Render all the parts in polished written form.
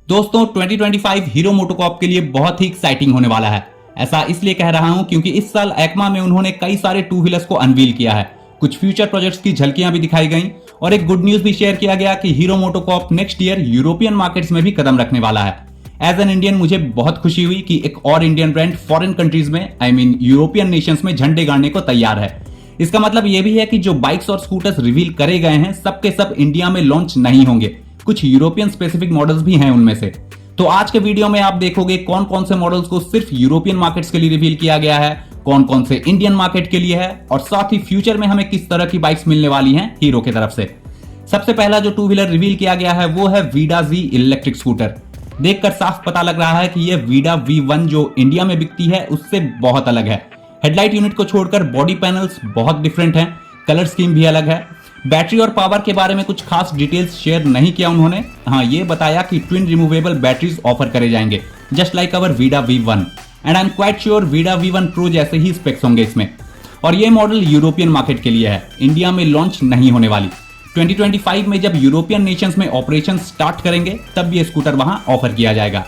दोस्तों 2025 hero MotoCorp के लिए बहुत ही एक्साइटिंग होने वाला है। ऐसा इसलिए कह रहा हूं क्योंकि इस साल EICMA में उन्होंने कई सारे टू व्हीलर्स को अनवील किया है, कुछ फ्यूचर प्रोजेक्ट्स की झलकियां भी दिखाई गई और एक गुड न्यूज भी शेयर किया गया कि hero MotoCorp next year European markets में भी कदम रखने वाला है। एज एन इंडियन मुझे बहुत खुशी हुई कि एक और इंडियन ब्रांड फॉरेन कंट्रीज में यूरोपियन नेशंस में झंडे गाड़ने को तैयार है। इसका मतलब यह भी है कि जो बाइक्स और स्कूटर्स रिवील करे गए हैं सबके सब इंडिया में लॉन्च नहीं होंगे, कुछ यूरोपियन स्पेसिफिक मॉडल्स भी हैं उनमें से। तो आज के वीडियो में आप देखोगे कौन कौन से मॉडल्स को सिर्फ यूरोपियन मार्केट्स के लिए रिवील किया गया है, कौन कौन से इंडियन मार्केट के लिए है और साथ ही फ्यूचर में हमें किस तरह की बाइक्स मिलने वाली हैं हीरो की तरफ से। सबसे पहला जो टू व्हीलर रिवील किया गया है वो है वीडा जी इलेक्ट्रिक स्कूटर। देखकर साफ पता लग रहा है कि यह वीडा V1 जो इंडिया में बिकती है उससे बहुत अलग है। हेडलाइट यूनिट को छोड़कर बॉडी पैनल्स बहुत डिफरेंट हैं, कलर स्कीम भी अलग है। बैटरी और पावर के बारे में कुछ खास डिटेल्स शेयर नहीं किया उन्होंने। हाँ, ये बताया कि ट्विन रिमूवेबल बैटरीज ऑफर करे जाएंगे just like our Vida V1 and I am quite sure Vida V1 pro जैसे ही स्पेक्स होंगे इसमें। और ये मॉडल यूरोपियन मार्केट के लिए है, इंडिया में लॉन्च नहीं होने वाली। 2025 में जब यूरोपियन नेशंस में ऑपरेशन स्टार्ट करेंगे तब ये स्कूटर वहां ऑफर किया जाएगा।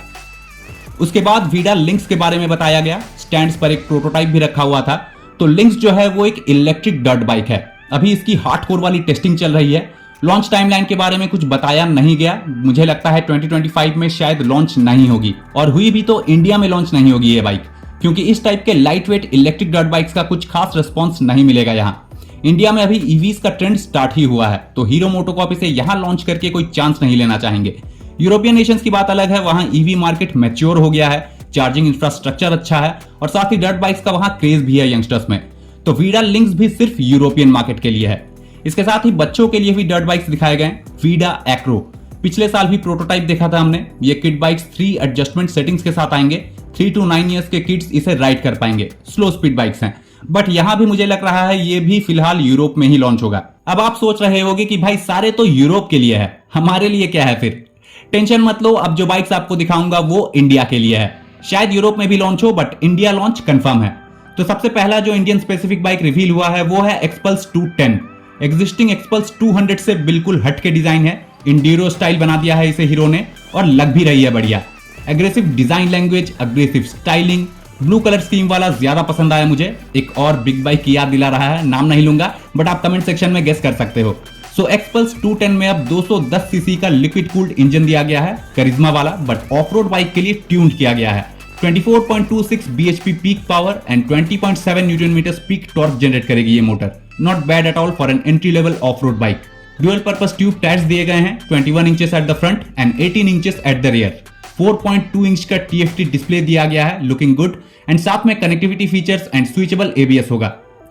उसके बाद वीडा लिंक्स के बारे में बताया गया। स्टैंड्स पर एक प्रोटोटाइप भी रखा हुआ था। तो लिंक्स जो है वो एक इलेक्ट्रिक डर्ट बाइक है। अभी इसकी हार्डकोर वाली टेस्टिंग चल रही है। लॉन्च टाइमलाइन के बारे में कुछ बताया नहीं गया। मुझे लगता है 2025 में शायद लॉन्च नहीं होगी, और हुई भी तो इंडिया में लॉन्च नहीं होगी ये बाइक, क्योंकि इस टाइप के light weight electric dirt bikes का कुछ खास रिस्पॉन्स नहीं मिलेगा यहाँ। इंडिया में अभी ईवीज का ट्रेंड स्टार्ट ही हुआ है, तो हीरो मोटोकॉर्प इसे यहाँ लॉन्च करके कोई चांस नहीं लेना चाहेंगे। यूरोपियन नेशंस की बात अलग है, वहां ईवी मार्केट मैच्योर हो गया है, चार्जिंग इंफ्रास्ट्रक्चर अच्छा है और साथ ही डर्ट बाइक्स का वहां क्रेज भी है यंगस्टर्स में। तो वीडा लिंक्स भी सिर्फ यूरोपियन मार्केट के लिए है। इसके साथ ही बच्चों के लिए भी डर्ट बाइक्स दिखाए गए। वीडा एक्रो, पिछले साल भी प्रोटोटाइप देखा था हमने। ये किड बाइक्स 3 एडजस्टमेंट सेटिंग्स के साथ आएंगे। 3 to 9 ईयर्स के किड्स इसे राइड कर पाएंगे। स्लो स्पीड बाइक्स हैं, बट यहां भी मुझे लग रहा है ये भी फिलहाल यूरोप में ही लॉन्च होगा। अब आप सोच रहे होंगे कि भाई सारे तो यूरोप के लिए है, हमारे लिए क्या है फिर? टेंशन मत लो, अब जो बाइक्स आपको दिखाऊंगा वो इंडिया के लिए है। शायद यूरोप में भी लॉन्च हो, बट इंडिया लॉन्च कंफर्म है। तो सबसे पहला जो इंडियन स्पेसिफिक बाइक रिवील हुआ है वो है एक्सपल्स 210। एग्जिस्टिंग एक्सपल्स 200 से बिल्कुल हट के डिजाइन है। इंडीरो स्टाइल बना दिया है इसे हीरो ने, और लग भी रही है बढ़िया। Aggressive design language, aggressive styling, blue colour scheme वाला ज्यादा पसंद आया मुझे। एक और बिग बाइक की याद दिला रहा है, नाम नहीं लूंगा बट आप कमेंट सेक्शन में गेस कर सकते हो। सो एक्सपल्स 210 में अब 210 सीसी का लिक्विड कूल्ड इंजन दिया गया है, करिश्मा वाला, बट ऑफ रोड बाइक के लिए ट्यून्ड किया गया है। 24.26 bhp peak power and 20.7 newton metre peak torque generate करेगी ये motor. Not bad at all for an entry level off road bike. Dual purpose tube tyres दिए गए हैं, 21 inches at the front and 18 inches at the rear. 4.2 inch का TFT display दिया गया है, looking good. And साथ में connectivity features and switchable ABS होगा।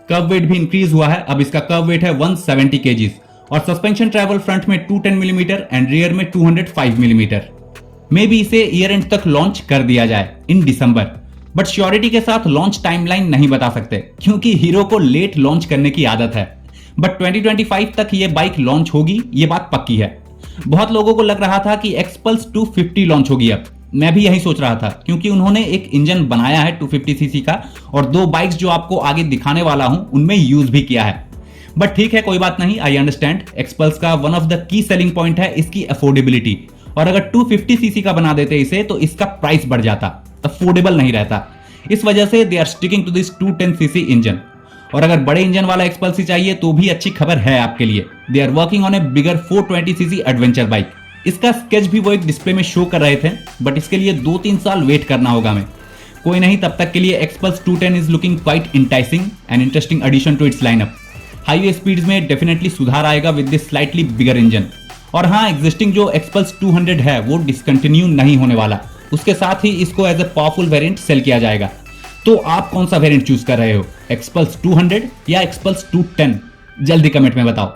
कर्व वेट भी इंक्रीज हुआ है, अब इसका कर्व वेट है 170 kg और सस्पेंशन ट्रैवल फ्रंट में 210 मिलीमीटर एंड रियर में 205 मिलीमीटर। मे बी इसे ईयर एंड तक लॉन्च कर दिया जाए इन दिसंबर, बट श्योरिटी के साथ लॉन्च टाइमलाइन नहीं बता सकते क्योंकि हीरो को लेट लॉन्च करने की आदत है। बट 2025 तक ये बाइक लॉन्च होगी, ये बात पक्की है। बहुत लोगों को लग रहा था कि एक्सपल्स 250 लॉन्च होगी अब। मैं भी यही सोच रहा था क्योंकि उन्होंने एक इंजन बनाया है 250 सीसी का, और 2 बाइक्स जो आपको आगे दिखाने वाला हूं उनमें यूज भी किया है। बट ठीक है, कोई बात नहीं, आई अंडरस्टैंड। एक्सपल्स का one of the key selling point है इसकी अफोर्डेबिलिटी, और अगर 250 सीसी का बना देते इसे तो इसका प्राइस बढ़ जाता, अफोर्डेबल नहीं रहता। इस वजह से they are sticking to this 210 cc engine. और अगर बड़े इंजन वाला एक्सपल्स ही चाहिए तो भी अच्छी खबर है आपके लिए, they are working on a bigger 420 cc adventure bike. इसका स्केच भी वो एक डिस्प्ले में शो कर रहे थे, बट इसके लिए 2-3 साल वेट करना होगा हमें। कोई नहीं, तब तक के लिए Xpulse 210 is looking quite enticing and interesting addition to its lineup. Highway speeds में डेफिनेटली सुधार आएगा with this slightly bigger engine. और हाँ, एग्जिस्टिंग जो एक्सपल्स 200 है वो डिसकंटिन्यू नहीं होने वाला, उसके साथ ही इसको as a powerful variant sell किया जाएगा। तो आप कौन सा वेरिएंट चूज कर रहे हो, एक्सपल्स 200 या एक्सपल्स 210? जल्दी कमेंट में बताओ।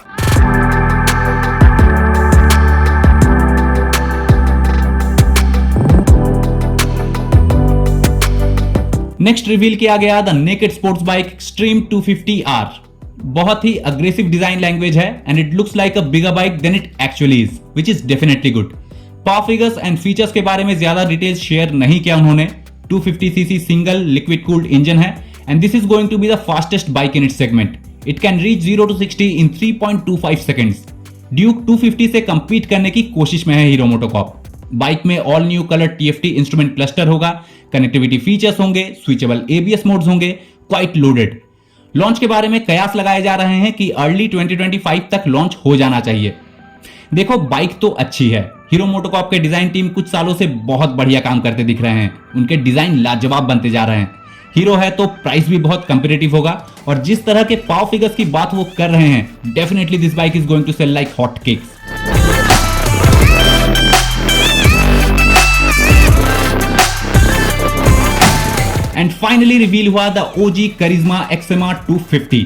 नेक्स्ट रिवील किया गया the naked sports bike Xtreme 250R। बहुत ही अग्रेसिव डिजाइन लैंग्वेज है and it looks like a bigger bike than it actually is, which is definitely good. Power figures and features के बारे में ज्यादा डिटेल्स शेयर नहीं किया उन्होंने। 250 CC single liquid cooled engine है and this is going to be the fastest bike in its segment. It can reach 0 to 60 in 3.25 seconds। Duke 250 से compete करने की कोशिश में है हीरो मोटोकॉर्प। बाइक में all new colour TFT instrument cluster होगा, connectivity features होंगे, switchable ABS modes होंगे, क्वाइट लोडेड। लॉन्च के बारे में कयास लगाए जा रहे हैं कि अर्ली 2025 तक लॉन्च हो जाना चाहिए। देखो बाइक तो अच्छी है, हीरो मोटोकॉर्प के डिजाइन टीम कुछ सालों से बहुत बढ़िया काम करते दिख रहे हैं, उनके डिजाइन लाजवाब बनते जा रहे हैं। हीरो है तो प्राइस भी बहुत कंपेटिटिव होगा और जिस तरह के पावर फिगर्स की बात वो कर रहे हैं, definitely this bike is going to sell like hot cakes. And finally reveal हुआ द OG करिश्मा XMR 250।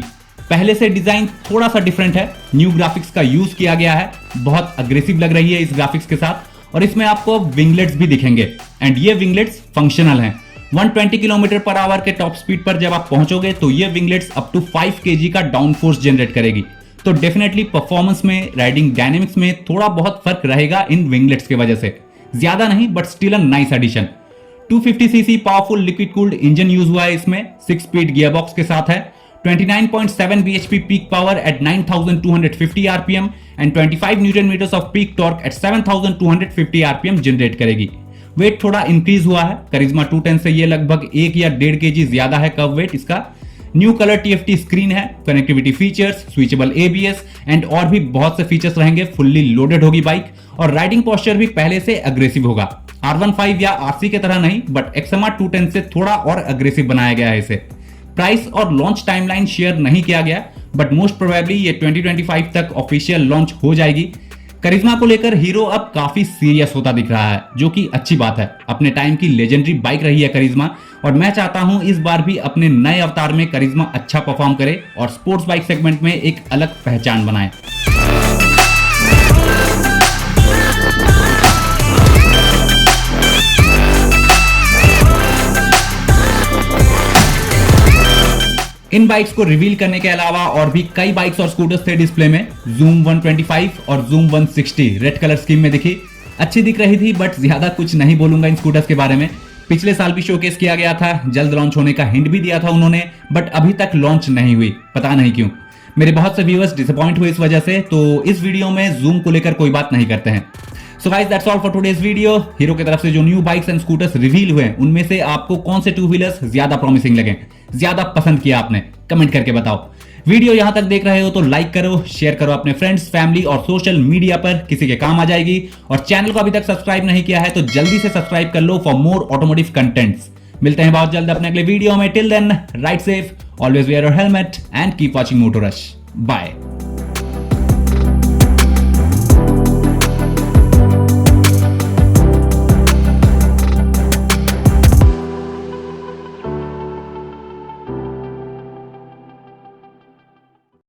पहले से डिजाइन थोड़ा सा डिफरेंट है, न्यू ग्राफिक्स का यूज किया गया है, बहुत अग्रेसिव लग रही है इस ग्राफिक्स के साथ, और इसमें आपको विंगलेट्स भी दिखेंगे एंड ये विंगलेट्स फंक्शनल हैं। 120 किलोमीटर पर आवर के टॉप स्पीड पर जब आप पहुंचोगे तो ये विंगलेट्स अप टू 5 kg का डाउन फोर्स जनरेट करेगी। तो डेफिनेटली परफॉर्मेंस में, राइडिंग डायनेमिक्स में थोड़ा बहुत फर्क रहेगा इन विंगलेट्स की वजह से, ज्यादा नहीं but still a nice addition. 250cc powerful liquid cooled engine use हुआ है इसमें, 6 स्पीड गियरबॉक्स के साथ है, 29.7 bhp peak power at 9250 rpm and 25 newton metres of peak torque at 7250 rpm generate करेगी। वेट थोड़ा इंक्रीज हुआ है, करिश्मा 210 से ये लगभग 1 या 1.5 kg ज्यादा है कर्व वेट इसका। न्यू कलर TFT स्क्रीन है, connectivity features, switchable ABS and और भी बहुत से फीचर्स रहेंगे। फुल्ली लोडेड होगी बाइक और राइडिंग पोस्चर भी पहले से अग्रेसिव होगा, R15 या RC की तरह नहीं बट XMR 210 से थोड़ा और अग्रेसिव बनाया गया है इसे। प्राइस और लॉन्च टाइमलाइन शेयर नहीं किया गया बट मोस्ट प्रोबेबली ये 2025 तक ऑफिशियल लॉन्च हो जाएगी। करिश्मा को लेकर हीरो अब काफी सीरियस होता दिख रहा है, जो कि अच्छी बात है। अपने टाइम की लेजेंडरी बाइक रही है करिश्मा और मैं चाहता हूं इस बार भी अपने नए अवतार में करिश्मा अच्छा परफॉर्म करे और स्पोर्ट्स बाइक सेगमेंट में एक अलग पहचान बनाए। इन बाइक्स को रिवील करने के अलावा और भी कई बाइक्स और स्कूटर्स थे डिस्प्ले में। Zoom 125 और Zoom 160 रेड कलर स्कीम में दिखी, अच्छी दिख रही थी बट ज्यादा कुछ नहीं बोलूंगा इन स्कूटर्स के बारे में। पिछले साल भी शोकेस किया गया था, जल्द लॉन्च होने का हिंट भी दिया था उन्होंने बट अभी तक लॉन्च नहीं हुई, पता नहीं क्यों। मेरे बहुत से व्यूअर्स डिसअपॉइंट हुए इस वजह से, तो इस वीडियो में Zoom को लेकर कोई बात नहीं करते हैं। So guys that's all for today's video. Hero की तरफ से जो new bikes and scooters reveal हुए उनमें से आपको कौन से टू व्हीलर्स ज्यादा प्रॉमिसिंग लगे, ज्यादा पसंद किया आपने, कमेंट करके बताओ। वीडियो यहां तक देख रहे हो तो लाइक करो, शेयर करो अपने फ्रेंड्स, फैमिली और सोशल मीडिया पर, किसी के काम आ जाएगी। और चैनल को अभी तक सब्सक्राइब नहीं किया है तो जल्दी से सब्सक्राइब कर लो फॉर मोर ऑटोमोटिव कंटेंट्स। मिलते हैं बहुत जल्द अपने अगले वीडियो में। Till then ride safe, always wear your helmet and keep watching Moto Rush. Bye.